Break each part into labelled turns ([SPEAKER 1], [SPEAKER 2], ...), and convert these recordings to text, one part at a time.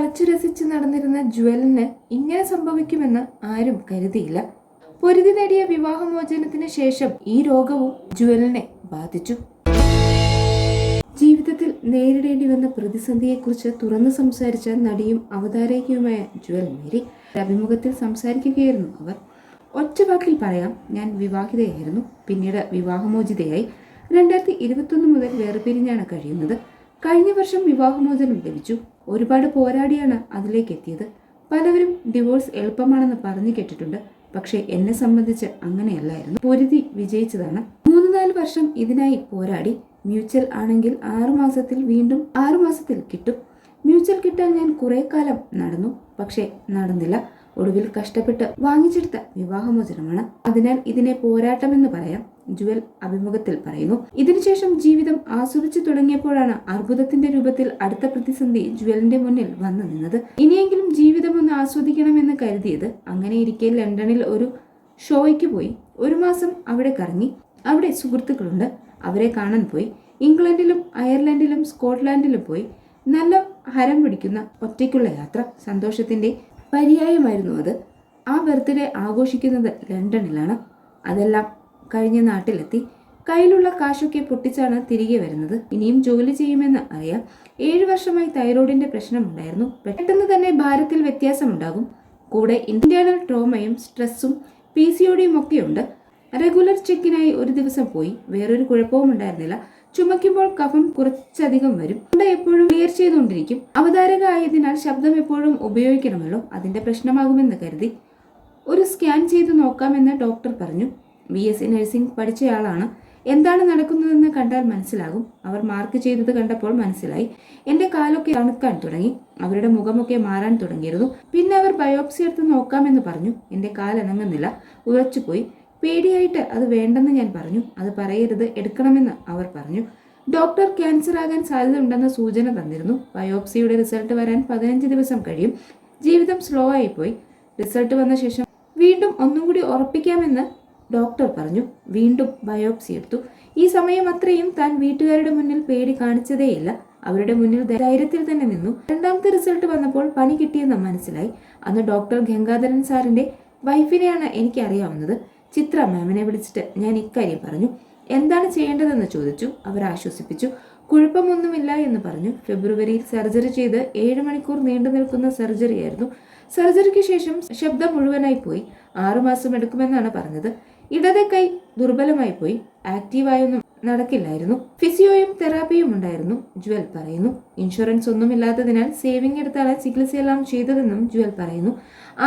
[SPEAKER 1] കളിച്ചു രസിച്ച് നടന്നിരുന്ന ജ്വലിന് ഇങ്ങനെ സംഭവിക്കുമെന്ന് ആരും കരുതിയില്ല. പൊരുതി നേടിയ വിവാഹമോചനത്തിന് ശേഷം ഈ രോഗവും ജ്വലിനെ ബാധിച്ചു. ജീവിതത്തിൽ നേരിടേണ്ടി വന്ന പ്രതിസന്ധിയെക്കുറിച്ച് തുറന്നു സംസാരിച്ച നടിയും അവതാരകയുമായ ജ്വൽ മേരി അഭിമുഖത്തിൽ സംസാരിക്കുകയായിരുന്നു അവർ. ഒറ്റ വാക്കിൽ പറയാം, ഞാൻ വിവാഹിതയായിരുന്നു, പിന്നീട് വിവാഹമോചിതയായി. 2021 മുതൽ വേർപിരിഞ്ഞാണ് കഴിയുന്നത്. കഴിഞ്ഞ വർഷം വിവാഹമോചനം ലഭിച്ചു. ഒരുപാട് പോരാടിയാണ് അതിലേക്ക് എത്തിയത്. പലവരും ഡിവോഴ്സ് എളുപ്പമാണെന്ന് പറഞ്ഞു കേട്ടിട്ടുണ്ട്. പക്ഷേ എന്നെ സംബന്ധിച്ച് അങ്ങനെയല്ലായിരുന്നു. പൊരുതി വിജയിച്ചതാണ്. 3-4 വർഷം ഇതിനായി പോരാടി. മ്യൂച്വൽ ആണെങ്കിൽ 6 മാസത്തിൽ വീണ്ടും 6 മാസത്തിൽ കിട്ടും. മ്യൂച്വൽ കിട്ടാൻ ഞാൻ കുറെ കാലം നടന്നു, പക്ഷേ നടന്നില്ല. ഒടുവിൽ കഷ്ടപ്പെട്ട് വാങ്ങിച്ചെടുത്ത വിവാഹമോചനമാണ്. അതിനാൽ ഇതിനെ പോരാട്ടമെന്ന് പറയാം, ജ്വൽ അഭിമുഖത്തിൽ പറയുന്നു. ഇതിനുശേഷം ജീവിതം ആസ്വദിച്ചു തുടങ്ങിയപ്പോഴാണ് അർബുദത്തിന്റെ രൂപത്തിൽ അടുത്ത പ്രതിസന്ധി ജ്വലിന്റെ മുന്നിൽ വന്നു നിന്നത്. ഇനിയെങ്കിലും ജീവിതം ഒന്ന് ആസ്വദിക്കണമെന്ന് കരുതിയത്. അങ്ങനെയിരിക്കെ ലണ്ടനിൽ ഒരു ഷോയ്ക്ക് പോയി. 1 മാസം അവിടെ കറങ്ങി. അവിടെ സുഹൃത്തുക്കളുണ്ട്, അവരെ കാണാൻ പോയി. ഇംഗ്ലണ്ടിലും അയർലൻഡിലും സ്കോട്ട്ലാൻഡിലും പോയി. നല്ല ഹരം പിടിക്കുന്ന ഒറ്റയ്ക്കുള്ള യാത്ര, സന്തോഷത്തിന്റെ പര്യായമായിരുന്നു അത്. ആ ബർത്ത്ഡേ ആഘോഷിക്കുന്നത് ലണ്ടനിലാണ്. അതെല്ലാം കഴിഞ്ഞ് നാട്ടിലെത്തി. കയ്യിലുള്ള കാശൊക്കെ പൊട്ടിച്ചാണ് തിരികെ വരുന്നത്. ഇനിയും ജോലി ചെയ്യുമെന്ന് അറിയാം. 7 വർഷമായി തൈറോയിഡിന്റെ പ്രശ്നമുണ്ടായിരുന്നു. പെട്ടെന്ന് തന്നെ ഭാരത്തിൽ വ്യത്യാസമുണ്ടാകും. കൂടെ ഇന്റേണൽ ട്രോമയും സ്ട്രെസ്സും PCODയും ഒക്കെയുണ്ട്. റെഗുലർ ചെക്കിനായി ഒരു ദിവസം പോയി. വേറൊരു കുഴപ്പവും ഉണ്ടായിരുന്നില്ല. ചുമയ്ക്കുമ്പോൾ കഫം കുറച്ചധികം വരും. എപ്പോഴും ക്ലിയർ ചെയ്തുകൊണ്ടിരിക്കും. അവതാരക ആയതിനാൽ ശബ്ദം എപ്പോഴും ഉപയോഗിക്കണമല്ലോ, അതിന്റെ പ്രശ്നമാകുമെന്ന് കരുതി ഒരു സ്കാൻ ചെയ്ത് നോക്കാമെന്ന് ഡോക്ടർ പറഞ്ഞു. BSc നഴ്സിംഗ് പഠിച്ചയാളാണ്. എന്താണ് നടക്കുന്നതെന്ന് കണ്ടാൽ മനസ്സിലാകും. അവർ മാർക്ക് ചെയ്തത് കണ്ടപ്പോൾ മനസ്സിലായി. എന്റെ കാലൊക്കെ തണുക്കാൻ തുടങ്ങി. അവരുടെ മുഖമൊക്കെ മാറാൻ തുടങ്ങിയിരുന്നു. പിന്നെ അവർ ബയോപ്സി എടുത്ത് നോക്കാമെന്ന് പറഞ്ഞു. എന്റെ കാലനങ്ങുന്നില്ല, ഉറച്ചുപോയി. പേടിയായിട്ട് അത് വേണ്ടെന്ന് ഞാൻ പറഞ്ഞു. അത് പറയരുത്, എടുക്കണമെന്ന് അവർ പറഞ്ഞു. ഡോക്ടർ ക്യാൻസർ ആകാൻ സാധ്യതയുണ്ടെന്ന സൂചന തന്നിരുന്നു. ബയോപ്സിയുടെ റിസൾട്ട് വരാൻ 15 ദിവസം കഴിയും. ജീവിതം സ്ലോ ആയിപ്പോയി. റിസൾട്ട് വന്ന ശേഷം വീണ്ടും ഒന്നും കൂടി ഉറപ്പിക്കാമെന്ന് ഡോക്ടർ പറഞ്ഞു. വീണ്ടും ബയോപ്സി എടുത്തു. ഈ സമയം അത്രയും താൻ വീട്ടുകാരുടെ മുന്നിൽ പേടി കാണിച്ചതേയില്ല. അവരുടെ മുന്നിൽ ധൈര്യത്തിൽ തന്നെ നിന്നു. രണ്ടാമത്തെ റിസൾട്ട് വന്നപ്പോൾ പണി കിട്ടിയെന്ന് മനസ്സിലായി. അന്ന് ഡോക്ടർ ഗംഗാധരൻ സാറിന്റെ വൈഫിനെയാണ് എനിക്ക് അറിയാവുന്നത്. ചിത്ര മാമിനെ വിളിച്ചിട്ട് ഞാൻ ഇക്കാര്യം പറഞ്ഞു. എന്താണ് ചെയ്യേണ്ടതെന്ന് ചോദിച്ചു. അവർ ആശ്വസിപ്പിച്ചു. കുഴപ്പമൊന്നുമില്ല എന്ന് പറഞ്ഞു. ഫെബ്രുവരിയിൽ സർജറി ചെയ്ത് 7 മണിക്കൂർ നീണ്ടു നിൽക്കുന്ന സർജറിയായിരുന്നു. സർജറിക്ക് ശേഷം ശബ്ദം മുഴുവനായി പോയി. 6 മാസം എടുക്കുമെന്നാണ് പറഞ്ഞത്. ഇടതെ കൈ ദുർബലമായി പോയി. ആക്റ്റീവായൊന്നും നടക്കില്ലായിരുന്നു. ഫിസിയോയും തെറാപ്പിയും ഉണ്ടായിരുന്നു, ജ്വൽ പറയുന്നു. ഇൻഷുറൻസ് ഒന്നുമില്ലാത്തതിനാൽ സേവിംഗ് എടുത്താണ് ചികിത്സയെല്ലാം ചെയ്തതെന്നും ജ്വൽ പറയുന്നു.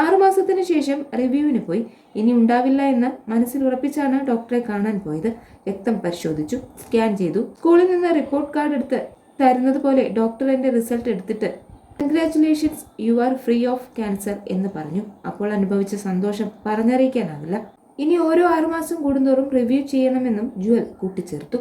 [SPEAKER 1] 6 മാസത്തിന് ശേഷം റിവ്യൂവിന് പോയി. ഇനി ഉണ്ടാവില്ല എന്ന് മനസ്സിൽ ഉറപ്പിച്ചാണ് ഡോക്ടറെ കാണാൻ പോയത്. രക്തം പരിശോധിച്ചു, സ്കാൻ ചെയ്തു. സ്കൂളിൽ നിന്ന് റിപ്പോർട്ട് കാർഡ് എടുത്ത് തരുന്നത് പോലെ ഡോക്ടർ എന്റെ റിസൾട്ട് എടുത്തിട്ട് congratulations, you are free of cancer എന്ന് പറഞ്ഞു. അപ്പോൾ അനുഭവിച്ച സന്തോഷം പറഞ്ഞറിയിക്കാനാവില്ല. ഇനി ഓരോ 6 മാസം കൂടുന്തോറും റിവ്യൂ ചെയ്യണമെന്നും ജ്വൽ കൂട്ടിച്ചേർത്തു.